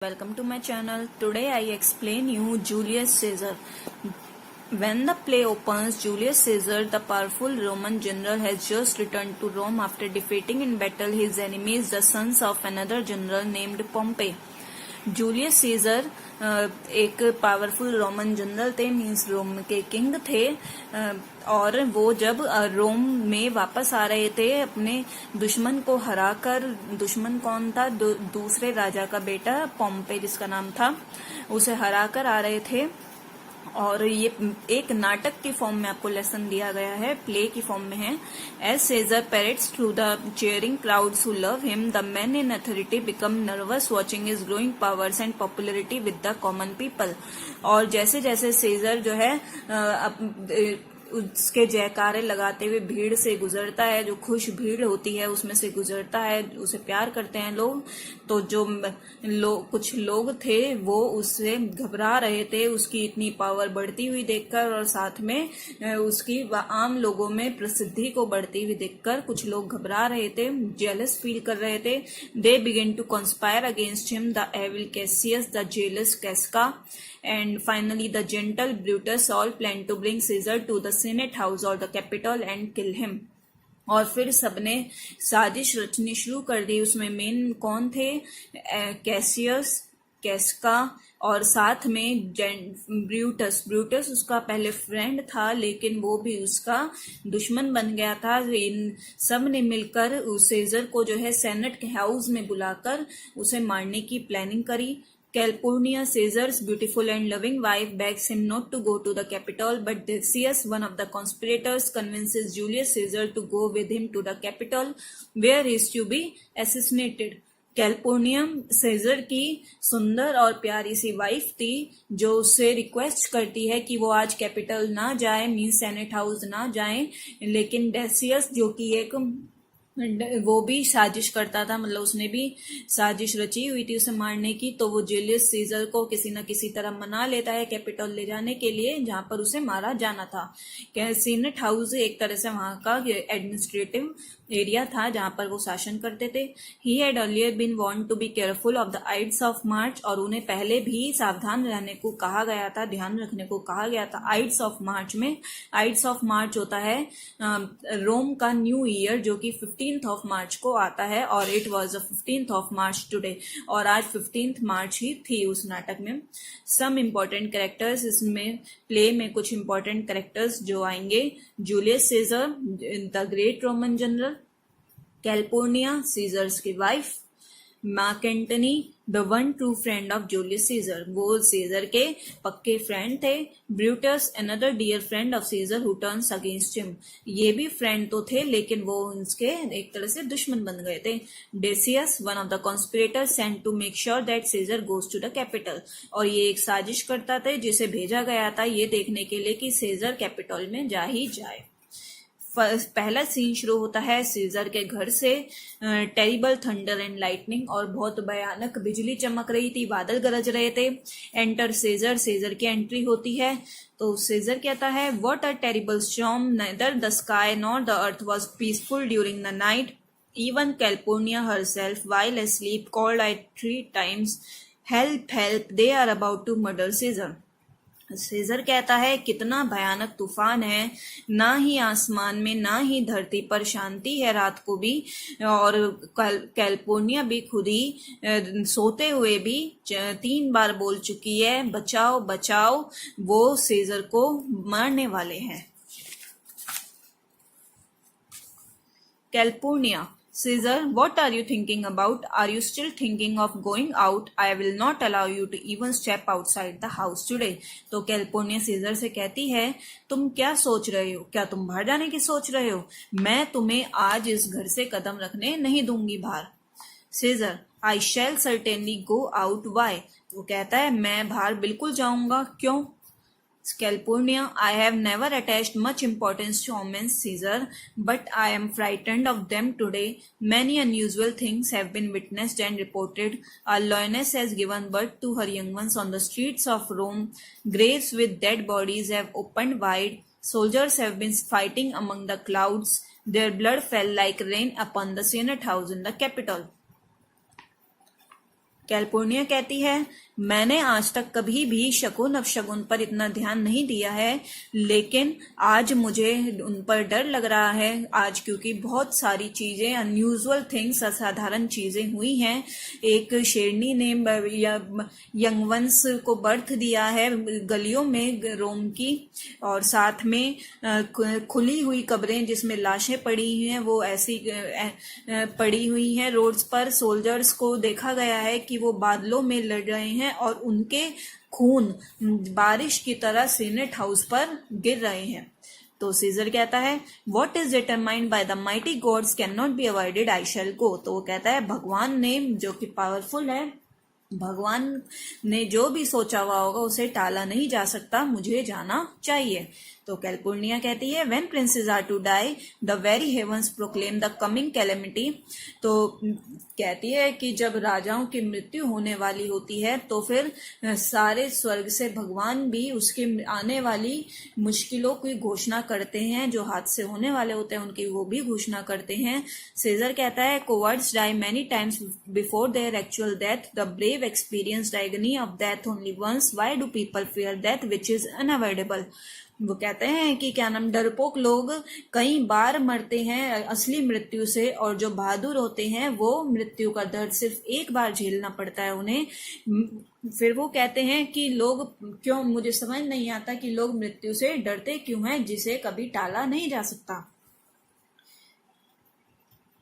Welcome to my channel. Today I explain you Julius Caesar. When the play opens, Julius Caesar, the powerful Roman general, has just returned to Rome after defeating in battle his enemies, the sons of another general named Pompey. Julius Caesar एक powerful Roman general थे, means रोम के king थे, और वो जब रोम में वापस आ रहे थे अपने दुश्मन को हराकर, दुश्मन कौन था? दूसरे राजा का बेटा पोम्पे जिसका नाम था, उसे हराकर आ रहे थे। और ये एक नाटक की फॉर्म में आपको लेसन दिया गया है, प्ले की फॉर्म में है। As Caesar parades through the cheering crowds who love him, the man in authority become nervous watching his growing powers and popularity with the common people. और जैसे जैसे सेजर जो है उसके जयकारे लगाते हुए भीड़ से गुजरता है, जो खुश भीड़ होती है उसमें से गुजरता है, उसे प्यार करते हैं लोग। तो जो कुछ लोग थे वो उससे घबरा रहे थे, उसकी इतनी पावर बढ़ती हुई देखकर, और साथ में उसकी आम लोगों में प्रसिद्धि को बढ़ती हुई देखकर कुछ लोग घबरा रहे थे, जेलस फील कर रहे थे। They begin to conspire against him, the evil Cassius, the jealous Casca, and finally the gentle Brutus all planned to bring Caesar to the Senate house or the Capitol and kill him. और फिर सबने साजिश रचनी शुरू कर दी। उसमें main कौन थे? Cassius, कैस्का, और साथ में ब्रूटस। ब्रूटस उसका पहले फ्रेंड था, लेकिन वो भी उसका दुश्मन बन गया था। इन सब ने मिलकर उस सीजर को जो है सेनेट के हाउस में बुलाकर उसे मारने की प्लानिंग करी। Calpurnia, Caesar's beautiful and loving wife, begs him not to go to the Capitol, but Decius, one of the conspirators, convinces Julius Caesar to go with him to the Capitol, where he is to be assassinated. Calpurnia Caesar की सुंदर और प्यारी सी wife थी, जो उससे request करती है कि वो आज कैपिटल ना जाए, मींस सेनेट हाउस ना जाए। लेकिन डेसियस जो कि एक वो भी साजिश करता था, मतलब उसने भी साजिश रची हुई थी उसे मारने की, तो वो जूलियस सीजर को किसी न किसी तरह मना लेता है कैपिटल ले जाने के लिए, जहां पर उसे मारा जाना था। सीनेट हाउस एक तरह से वहां का एडमिनिस्ट्रेटिव एरिया था जहां पर वो शासन करते थे। He had earlier been warned to be careful of the ides of March, और उन्हें पहले भी सावधान रहने को कहा गया था, ध्यान रखने को कहा गया था। आइड्स ऑफ मार्च में, आइड्स ऑफ मार्च होता है रोम का न्यू ईयर, जो कि 15th ऑफ मार्च को आता है, और it was the 15th of March today, और आज 15th मार्च ही थी उस नाटक में। सम इम्पोर्टेंट कैरेक्टर्स, इसमें प्ले में कुछ इम्पोर्टेंट कैरेक्टर्स जो आएंगे: Julius Caesar the great Roman general, Calpurnia Caesar's की wife, Mark Antony the one true friend of Julius Caesar, वो सीजर के पक्के फ्रेंड थे। Brutus another dear friend of Caesar who turns against him, ये भी friend तो थे लेकिन वो उसके एक तरह से दुश्मन बन गए थे। Decius one of the conspirators sent to make sure that Caesar goes to the Capitol, और ये एक साजिश करता था जिसे भेजा गया था ये देखने के लिए कि सीजर कैपिटल में जा ही जाए। पहला सीन शुरू होता है सीजर के घर से। टेरिबल थंडर एंड लाइटनिंग, और बहुत भयानक बिजली चमक रही थी, बादल गरज रहे थे। एंटर सीजर, सीजर की एंट्री होती है तो सीजर कहता है, what a terrible storm, neither the sky nor the earth was peaceful during the night. Even Calpurnia herself, while asleep, called out 3 times, help, help, they are about to murder Caesar. Caesar कहता है, कितना भयानक तूफान है, ना ही आसमान में ना ही धरती पर शांति है रात को भी, और कैल्पुर्निया भी खुद ही सोते हुए भी 3 बार बोल चुकी है, बचाओ बचाओ, वो सीजर को मारने वाले हैं। कैल्पुर्निया, Caesar, what are you thinking about? Are you still thinking of going out? I will not allow you to even step outside the house today. तो कैल्पुर्निया सीजर से कहती है, तुम क्या सोच रहे हो? क्या तुम बाहर जाने की सोच रहे हो? मैं तुम्हें आज इस घर से कदम रखने नहीं दूंगी बाहर। Caesar, I shall certainly go out. Why? वो कहता है, मैं बाहर बिल्कुल जाऊंगा। क्यों? Calpurnia, I have never attached much importance to omens, Caesar, but I am frightened of them today. Many unusual things have been witnessed and reported. Our lioness has given birth to her young ones on the streets of Rome. Graves with dead bodies have opened wide. Soldiers have been fighting among the clouds. Their blood fell like rain upon the Senate house in the Capitol. कैलपुर्निया कहती है, मैंने आज तक कभी भी शकुन अपशकुन पर इतना ध्यान नहीं दिया है, लेकिन आज मुझे उन पर डर लग रहा है आज, क्योंकि बहुत सारी चीजें, अनयूजुअल थिंग्स, असाधारण चीजें हुई हैं। एक शेरनी ने यंग वंस को बर्थ दिया है गलियों में रोम की, और साथ में खुली हुई कब्रें जिसमें लाशें पड़ी हुई हैं वो ऐसी पड़ी हुई हैं रोड्स पर। सोल्जर्स को देखा गया है कि वो बादलों में लड़ रहे हैं और उनके खून बारिश की तरह सीनेट हाउस पर गिर रहे हैं। तो सीजर कहता है, what is determined by the mighty gods cannot be avoided, I shall go. तो वो कहता है, भगवान ने, जो कि पावरफुल है, भगवान ने जो भी सोचा हुआ होगा उसे टाला नहीं जा सकता, मुझे जाना चाहिए। तो कैलपुर्निया कहती है, when princes are to die the very heavens proclaim the coming calamity. तो कहती है कि जब राजाओं की मृत्यु होने वाली होती है तो फिर सारे स्वर्ग से भगवान भी उसके आने वाली मुश्किलों की घोषणा करते हैं, जो हादसे होने वाले होते हैं उनकी वो भी घोषणा करते हैं। सीजर कहता है, cowards die many times before their actual death, the brave experience the agony of death only once, why do people fear death which is unavoidable. वो कहते हैं कि क्या नाम, डरपोक लोग कई बार मरते हैं असली मृत्यु से, और जो बहादुर होते हैं वो मृत्यु का दर्द सिर्फ एक बार झेलना पड़ता है उन्हें। फिर वो कहते हैं कि लोग क्यों, मुझे समझ नहीं आता कि लोग मृत्यु से डरते क्यों हैं जिसे कभी टाला नहीं जा सकता।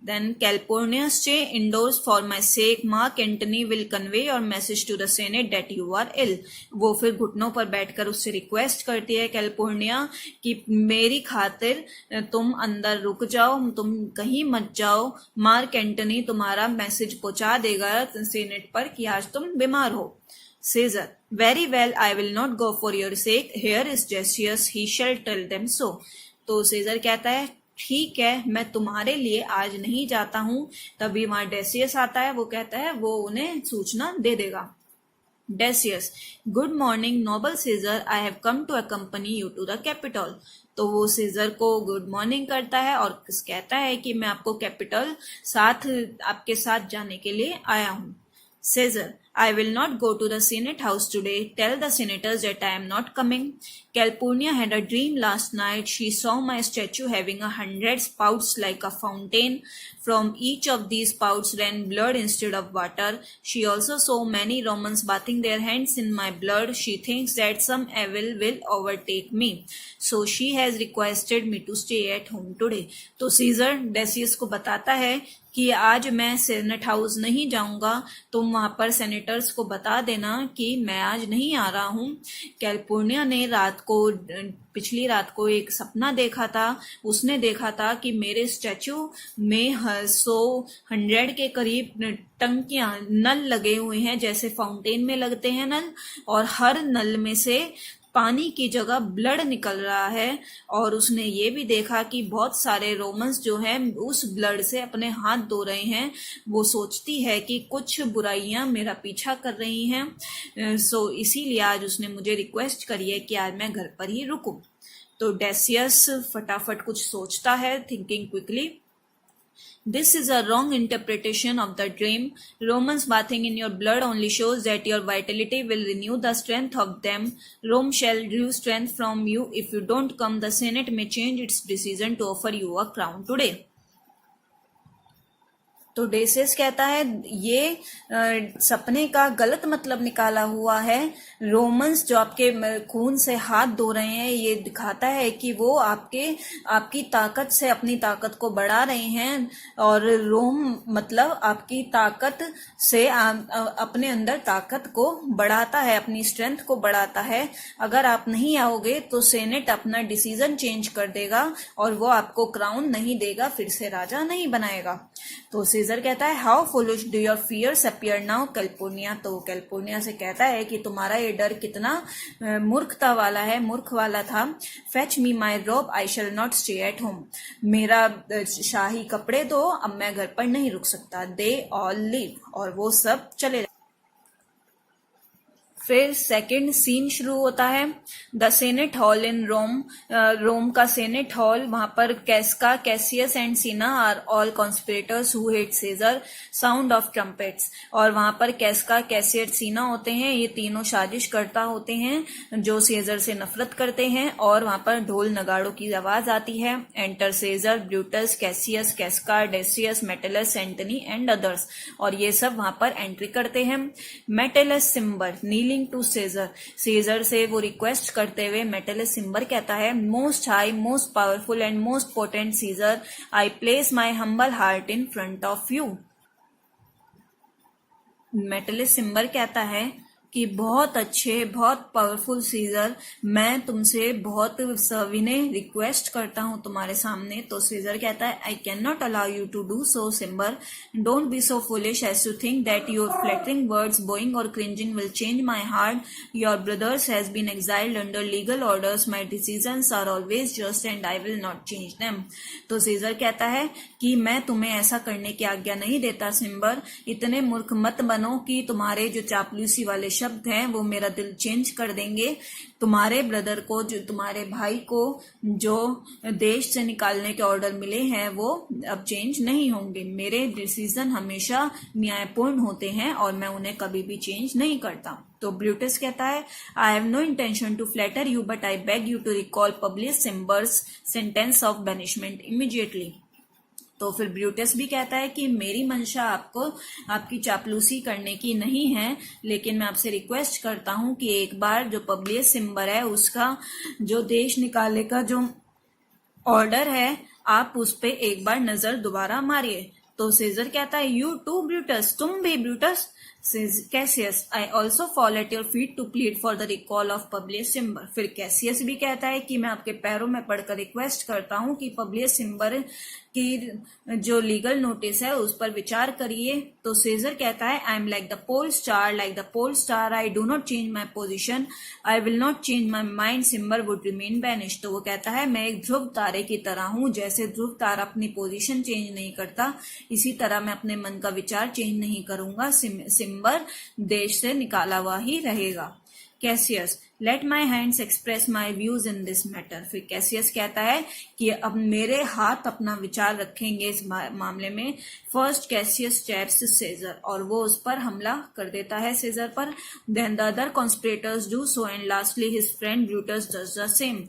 Then Calpurnius Che endorse for my sake Mark Antony will convey your message to the Senate that you are ill। वो फिर घुटनों पर बैठकर उससे रिक्वेस्ट करती है कैलपुर्निया कि मेरी खातिर तुम अंदर रुक जाओ, तुम कहीं मत जाओ, मार्क एंटनी तुम्हारा मैसेज पहुंचा देगा सेनेट पर कि आज तुम बीमार हो। Caesar, very well, I will not go for your sake, here is Decius, he shall tell them so। तो सीजर कहता है, ठीक है, मैं तुम्हारे लिए आज नहीं जाता हूं। तभी वहां डेसियस आता है, वो कहता है वो उन्हें सूचना दे देगा। Decius, good morning noble Caesar, I have come to accompany you to the Capitol. तो वो सीजर को गुड मॉर्निंग करता है और कहता है कि मैं आपको कैपिटल आपके साथ जाने के लिए आया हूं। Caesar, I will not go to the Senate house today. Tell the senators that I am not coming. Calpurnia had a dream last night. She saw my statue having 100 spouts like a fountain. From each of these spouts ran blood instead of water. She also saw many Romans bathing their hands in my blood. She thinks that some evil will overtake me. So she has requested me to stay at home today. तो scissor डेसियस को बताता है कि आज मैं senate house नहीं जाऊंगा, तुम वहां पर सेनेटर्स को बता देना कि मैं आज नहीं आ रहा हूं। कैलपुर्निया ने पिछली रात को एक सपना देखा था। उसने देखा था कि मेरे स्टैचू में 100 के करीब टंकियां, नल लगे हुए हैं, जैसे फाउंटेन में लगते हैं नल, और हर नल में से पानी की जगह ब्लड निकल रहा है। और उसने ये भी देखा कि बहुत सारे रोमन्स जो हैं उस ब्लड से अपने हाथ धो रहे हैं। वो सोचती है कि कुछ बुराइयां मेरा पीछा कर रही हैं, सो इसीलिए आज उसने मुझे रिक्वेस्ट करी है कि आज मैं घर पर ही रुकूं। तो डेसियस फटाफट कुछ सोचता है, thinking quickly. This is a wrong interpretation of the dream. Romans bathing in your blood only shows that your vitality will renew the strength of them. Rome shall drew strength from you. If you don't come, the Senate may change its decision to offer you a crown today. तो डेसियस कहता है ये सपने का गलत मतलब निकाला हुआ है। रोमन्स जो आपके खून से हाथ धो रहे हैं, ये दिखाता है कि वो आपकी ताकत से अपनी ताकत को बढ़ा रहे हैं, और रोम मतलब आपकी ताकत से अपने अंदर ताकत को बढ़ाता है, अपनी स्ट्रेंथ को बढ़ाता है। अगर आप नहीं आओगे तो सेनेट अपना डिसीजन चेंज कर देगा और वो आपको क्राउन नहीं देगा, फिर से राजा नहीं बनाएगा। तो सीजर कहता है, how foolish do your fears appear now Calpurnia. तो कैलपुर्निया से कहता है कि तुम्हारा ये डर कितना मूर्खता वाला है, मूर्ख वाला था। Fetch me my robe, I shall not stay at home. मेरा शाही कपड़े दो, अब मैं घर पर नहीं रुक सकता। दे ऑल लीव, और वो सब चले। फिर सेकंड सीन शुरू होता है। The senate hall in Rome, Rome का सेनेट हॉल, वहां पर Casca, Cassius and Cinna are all conspirators who hate Caesar, sound of trumpets. और वहां पर कैस्का, कैसियस, सीना होते हैं, ये तीनों साजिशकर्ता होते हैं जो सीजर से नफरत करते हैं, और वहां पर ढोल नगाड़ों की आवाज आती है। Enter Caesar, Brutus, Cassius, Casca, Decius, Metellus, Antony and others, और ये सब वहां पर एंट्री करते हैं। Metellus Cimber kneeling to Caesar, Caesar से वो रिक्वेस्ट करते हुए मेटेलस सिम्बर कहता है, most high, most powerful and most potent Caesar, I place my humble heart in front of you. Metellus Cimber कहता है कि बहुत अच्छे, बहुत पावरफुल सीजर, मैं तुमसे बहुत सविनय रिक्वेस्ट करता हूं तुम्हारे सामने। तो सीजर कहता है, I cannot allow you to do so Cimber, don't be so foolish as to think that your flattering words, bowing और cringing will change my heart, your brothers has been exiled under legal orders, my decisions are always just and I will not change them. तो Caesar कहता है कि मैं तुम्हें ऐसा करने की आज्ञा नहीं देता सिम्बर, इतने मूर्ख मत बनो कि तुम्हारे जो चापलूसी वाले शब्द हैं वो मेरा दिल चेंज कर देंगे। तुम्हारे ब्रदर को, जो तुम्हारे भाई को जो देश से निकालने के ऑर्डर मिले हैं वो अब चेंज नहीं होंगे। मेरे डिसीजन हमेशा न्यायपूर्ण होते हैं और मैं उन्हें कभी भी चेंज नहीं करता। तो ब्रूटस कहता है, I have no intention to flatter you but I beg you to recall Publius Cimber's sentence of banishment immediately. तो फिर ब्रूटस भी कहता है कि मेरी मंशा आपको आपकी चापलूसी करने की नहीं है, लेकिन मैं आपसे रिक्वेस्ट करता हूं कि एक बार जो पब्लियस सिम्बर है उसका जो देश निकालने का जो ऑर्डर है आप उस पे एक बार नजर दोबारा मारिए। तो सीजर कहता है, यू टू ब्रूटस, तुम भी Brutus. Cassius, I also fall at your feet to plead for the recall of Publius Cimber. फिर कैसियस भी कहता है कि मैं आपके पैरों में पड़कर रिक्वेस्ट करता हूं कि पब्लियस सिम्बर की जो लीगल नोटिस है उस पर विचार करिए। तो सीजर कहता है, I am like the pole star, like the pole star, I do not change my position, I will not change my mind, Cimber would remain banish. तो वो कहता है, मैं एक ध्रुव तारे की तरह हूं, जैसे ध्रुव तारा अपनी पोजीशन चेंज नहीं करता, इसी तरह मैं अपने मन का विचार चेंज नहीं करूंगा, सिम्बर देश से निकाला हुआ ही रहेगा। Cassius, let my hands express my views in this matter. फिर कैसियस कहता है कि अब मेरे हाथ अपना विचार रखेंगे इस मामले में। फर्स्ट कैसियस स्टैब्स सीजर, और वो उस पर हमला कर देता है सीजर पर। Then the other conspirators do so and lastly his friend Brutus does the same.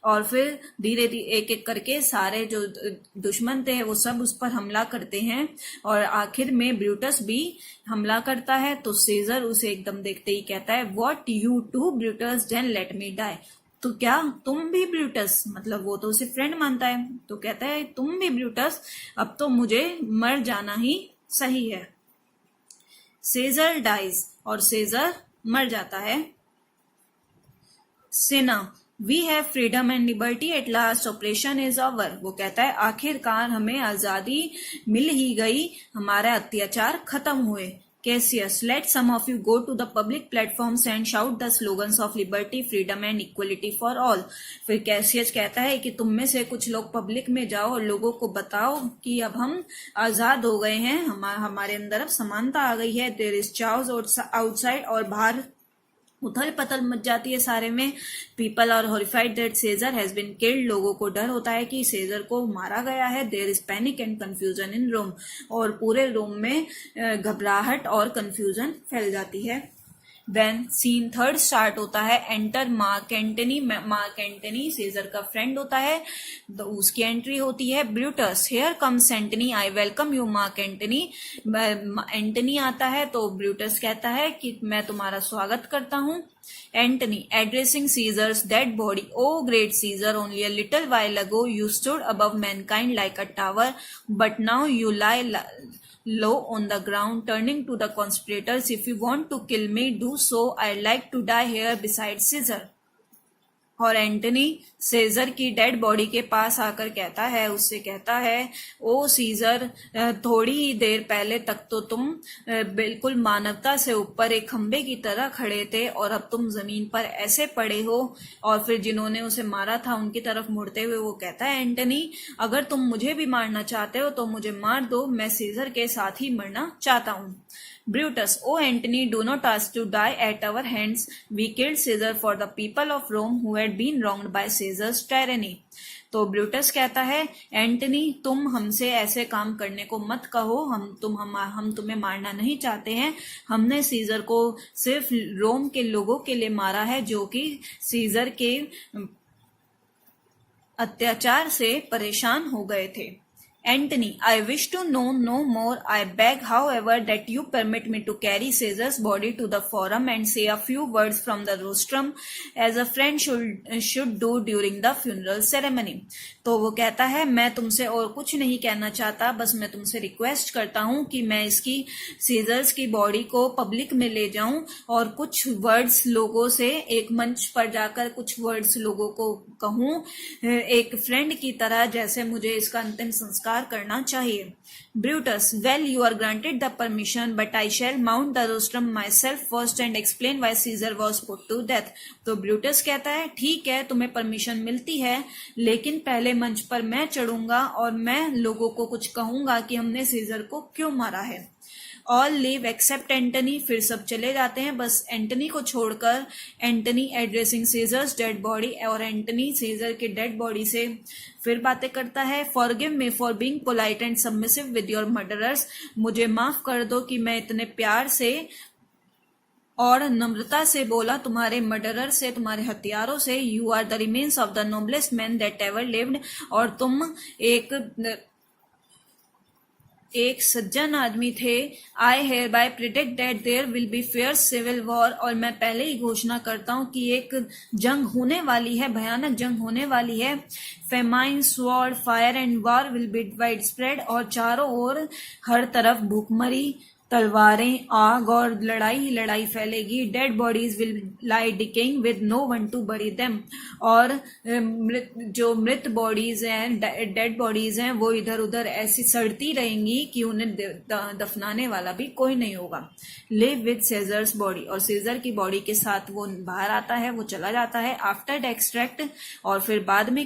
और फिर धीरे धीरे एक एक करके सारे जो दुश्मन थे वो सब उस पर हमला करते हैं और आखिर में ब्रूटस भी हमला करता है। तो सीजर उसे एकदम देखते ही कहता है, what you too Brutus, then let me die. तो क्या तुम भी ब्रूटस, मतलब वो तो उसे फ्रेंड मानता है, तो कहता है तुम भी ब्रूटस, अब तो मुझे मर जाना ही सही है। सीजर डाइज, और सीजर मर जाता है। Cinna, we have freedom and liberty at last, operation is over. वो कहता है आखिरकार हमें आजादी मिल ही गई, हमारे अत्याचार खत्म हुए। Cassius, let some of you go to the public platforms and shout the slogans of liberty, freedom and equality for all. फिर कैसियस कहता है कि तुम में से कुछ लोग पब्लिक में जाओ और लोगों को बताओ कि अब हम आजाद हो गए हैं, हमारे अंदर अब समानता आ गई है। देयर इज चाउस आउटसाइड, और बाहर उथल पथल मच जाती है सारे में। People are horrified that Caesar has been killed, लोगों को डर होता है कि सीजर को मारा गया है। There is panic and confusion in Rome, और पूरे रोम में घबराहट और कंफ्यूजन फैल जाती है। देन सीन थर्ड स्टार्ट होता है। Enter Mark Antony, Mark Antony Caesar का फ्रेंड होता है, तो उसकी एंट्री होती है। Brutus, here comes Antony, I welcome you Mark Antony. Antony आता है तो ब्रूटस कहता है कि मैं तुम्हारा स्वागत करता हूँ। Antony, addressing Caesar's dead body, O great Caesar, only a little while ago you stood above mankind like a tower, but now you lie low on the ground. Turning to the conspirators, if you want to kill me, do so. I'd like to die here beside Caesar. और Antony scissor की dead body के पास आकर कहता है, उससे कहता है, ओ scissor, थोड़ी ही देर पहले तक तो तुम बिल्कुल मानवता से ऊपर एक खंबे की तरह खड़े थे और अब तुम जमीन पर ऐसे पड़े हो। और फिर जिन्होंने उसे मारा था उनकी तरफ मुड़ते हुए वो कहता है, एंटनी, अगर तुम मुझे भी मारना चाहते हो तो मुझे मार दो, मैं सीजर के साथ ही मरना चाहता हूँ। Brutus, O Antony, do not ask to die at our hands. We killed Caesar for the people of Rome who had been wronged by Caesar's tyranny. तो ब्रूटस कहता है, एंटनी तुम हमसे ऐसे काम करने को मत कहो, हम तुम्हें मारना नहीं चाहते हैं, हमने सीजर को सिर्फ रोम के लोगों के लिए मारा है जो कि सीजर के अत्याचार से परेशान हो गए थे. Antony, I wish to know no more. I beg, however, that you permit me to carry Caesar's body to the forum and say a few words from the rostrum, as a friend should do during the funeral ceremony. तो वो कहता है, मैं तुमसे और कुछ नहीं कहना चाहता, बस मैं तुमसे रिक्वेस्ट करता हूँ कि मैं इसकी सीजर्स की बॉडी को पब्लिक में ले जाऊं और कुछ वर्ड्स लोगों से एक मंच पर जाकर कुछ वर्ड्स लोगों को कहूं, एक फ्रेंड की तरह, जैसे मुझे इसका अंतिम संस्कार करना चाहिए. Brutus, well you are granted the permission, but I shall mount the rostrum myself first and explain why Caesar was put to death. तो ब्रूटस कहता है, ठीक है, तुम्हें परमिशन मिलती है, लेकिन पहले मंच पर मैं चढ़ूंगा और मैं लोगों को कुछ कहूंगा कि हमने सीजर को क्यों मारा है. All leave except Antony. फिर सब चले जाते हैं बस एंटनी को छोड़कर. Antony addressing Caesar's dead body, और एंटनी सीजर के डेड बॉडी से फिर बातें करता है. Forgive me for being polite and submissive with your murderers. मुझे माफ कर दो कि मैं इतने प्यार से और नम्रता से बोला तुम्हारे मर्डरर से, तुम्हारे हथियारों से. You are the remains of the noblest man that ever lived. और तुम एक सज्जन आदमी थे. I hereby predict that there will be fierce civil war. और मैं पहले ही घोषणा करता हूं कि एक जंग होने वाली है, भयानक जंग होने वाली है. Famine, sword, fire and war will be wide spread. और चारों ओर हर तरफ भूखमरी, तलवारें, आग और लड़ाई ही लड़ाई फैलेगी. Dead bodies will lie decaying with no one to bury them. और जो मृत बॉडीज हैं, डेड बॉडीज हैं, वो इधर उधर ऐसी सड़ती रहेंगी कि उन्हें दफनाने वाला भी कोई नहीं होगा. Live with Caesar's body. और सीजर की बॉडी के साथ वो बाहर आता है, वो चला जाता है. After the extract. और फिर बाद में